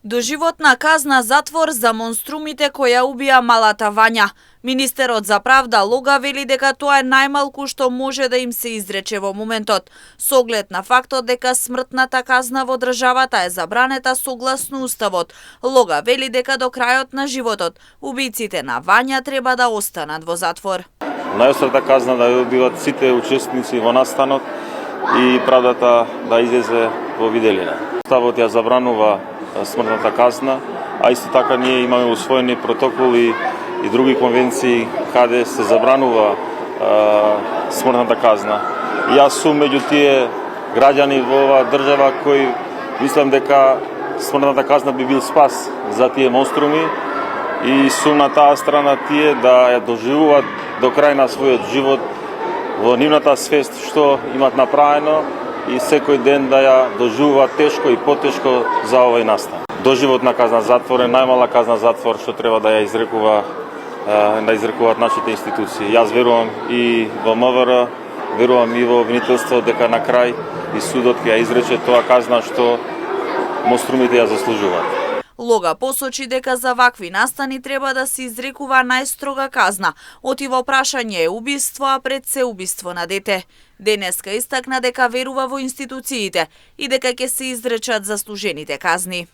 Доживотна казна затвор за монструмите која убија малата Вања. Министерот за правда Лога вели дека тоа е најмалку што може да им се изрече во моментот, со оглед на фактот дека смртната казна во државата е забранета согласно уставот. Лога вели дека до крајот на животот убиците на Вања треба да останат во затвор. Најострата казна да ја убиват сите учесници во настанот и правдата да излезе во виделина. Уставот ја забранува смртната казна, а исто така ние имаме усвоени протоколи и други конвенции каде се забранува смртната казна. Јас сум меѓу тие граѓани во оваа држава кои мислам дека смртната казна би бил спас за тие монструми и сум на таа страна тие да ја доживуваат до крај на својот живот во нивната свест што имат направено и секој ден да ја доживуваат тешко и потешко за овој настан. Доживотна казна затвор е најмала казна затвор што треба да ја изрекуваат нашите институции. Јас верувам и во МВР, верувам и во обвинителство дека на крај и судот ќе ја изрече тоа казна што монструмите ја заслужуваат. Лога посочи дека за вакви настани треба да се изрекува најстрога казна. Отиво прашање е убиство, а пред се убиство на дете. Денеска истакна дека верува во институциите и дека ќе се изречат заслужените казни.